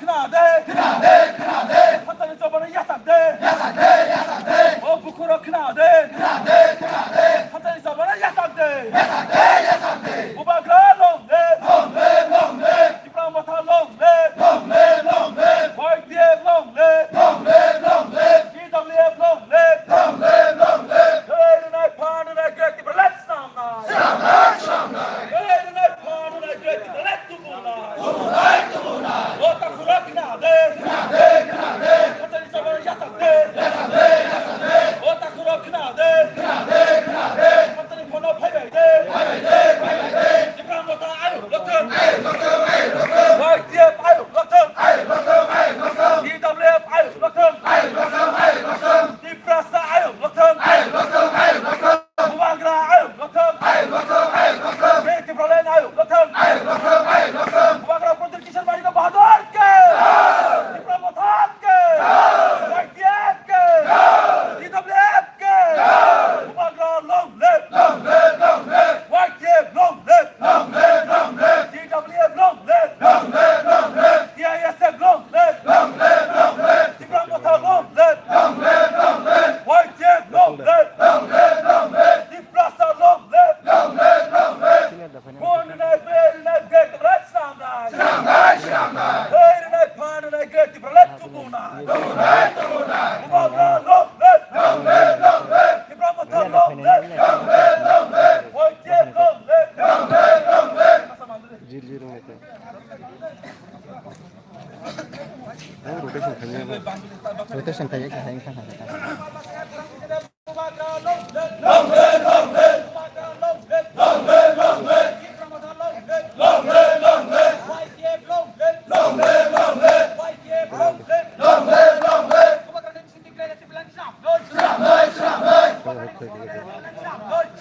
knade, knade, knade. Hatani sabana yasakde, yasakde, yasakde. O bukuro knade, knade, knade. Hatani sabana yasakde, yasakde, yasakde. Ubagra longle, longle, longle. Diplomata longle, longle, longle. YTF longle, longle, longle. DWF longle, longle, longle. Hey, pardon, I get the let's now. Sramlar, sramlar. Hey, pardon, I get the let's do now. Ota kurakna de, knade, knade. Hatani sabana yasakde, yasakde, yasakde. Ota kurakna de, knade, knade. Hatani kono payde, payde, payde. Diplomata ayo, lotum, ayo, lotum, ayo, lotum. YTF ayo, lotum, ayo, lotum, ayo, lotum. DWF ayo, lotum, ayo, lotum, ayo, lotum. Diprasa ayo, lotum, ayo, lotum, ayo, lotum. Umagra ayo, lotum, ayo, lotum, ayo, lotum. Beti Prolen ayo, lotum, ayo, lotum, ayo, lotum. Umagra Prodil Kishan Bari ka Bahadur ke, Diplomata ke, YTF ke, DWF ke. Umagra long live, long live, long live. YTF long live, long live, long live. DWF long live, long live, long live. DISF long live, long live, long live. Diplomata long live, long live, long live. YTF long live, long live, long live. Diplasa long live, long live, long live. Born in a great red sound. Sramlar, sramlar. Hey, in a pan and a great red to Muna. Umagra long live, long live, long live. Diplomata long live, long live, long live. YTF long live, long live, long live. 0-0 होते हैं rotation खाने rotation खाइए क्या है खाना खाता Umagra long live, long live, long live. Umagra long live, long live, long live. Diplomata long live, long live, long live. YTF long live, long live, long live. YTF long live, long live, long live. Umagra disintegrate the plan snap. Sramlar, sramlar.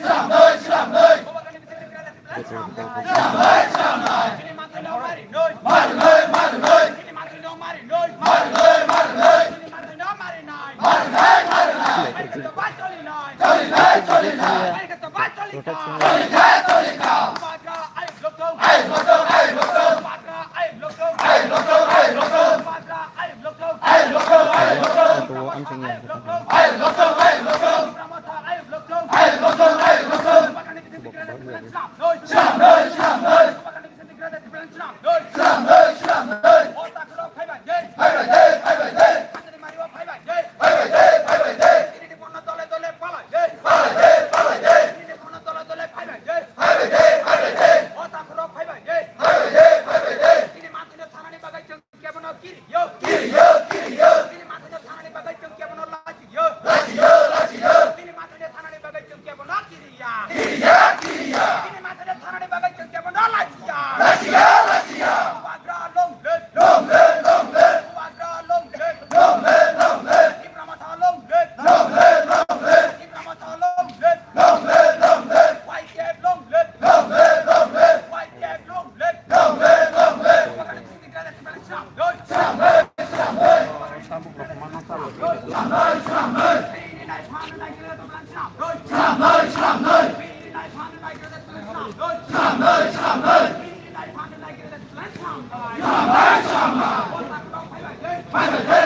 Sramlar, sramlar. Umagra disintegrate the plan snap. Sramlar, sramlar. Kini mantri no mari noy. Mari noy, mari noy. Kini mantri no mari noy. Mari noy, mari noy. Kini mantri no mari noy. Mari noy, mari noy. Mari kata batoli noy. Toli noy, toli noy. Mari kata batoli noy. Toli noy, toli noy. Umagra ay lokum. Ay lokum, ay lokum. Umagra ay lokum. Ay lokum, ay lokum. Umagra ay lokum. Ay lokum, ay lokum. तो वो हम चाहिए Ay lokum, ay lokum. Diplomata ay lokum. Ay lokum, ay lokum. Umagra disintegrate the plan snap. Sramlar, sramlar. Umagra disintegrate the plan snap. Sramlar, sramlar. Ota kuro phaiba ye. Phaiba ye, phaiba ye. Hatani mariwa phaiba ye. Phaiba ye, phaiba ye. Ini kono dole dole pala ye. Pala ye, pala ye. Ini kono dole dole phaiba ye. Phaiba ye, phaiba ye. Ota kuro phaiba ye. Phaiba ye, phaiba ye. Ini matine thanani bagai chung kemono kiri yo. Kiri yo, kiri yo. Ini matine thanani bagai chung kemono lachi yo. Lachi yo, lachi yo. Ini matine thanani bagai chung kemono kiri ya. Kiri ya, kiri ya. Ini matine thanani bagai chung kemono lachi ya. Lachi ya, lachi ya. Umagra long live, long live, long live. Umagra long live, long live, long live. Diplomata long live, long live, long live. Diplomata long live, long live, long live. YTF long live, long live, long live. YTF long live, long live, long live. Umagra disintegrate the plan snap. Sramlar, sramlar. Sramlar, sramlar. Ini naik pan naik ke plan snap. Sramlar, sramlar. Ini naik pan naik ke plan snap. Sramlar, sramlar. Ini naik pan naik ke plan snap. Sramlar, sramlar. Ota kuro phaiba ye. Phaiba ye,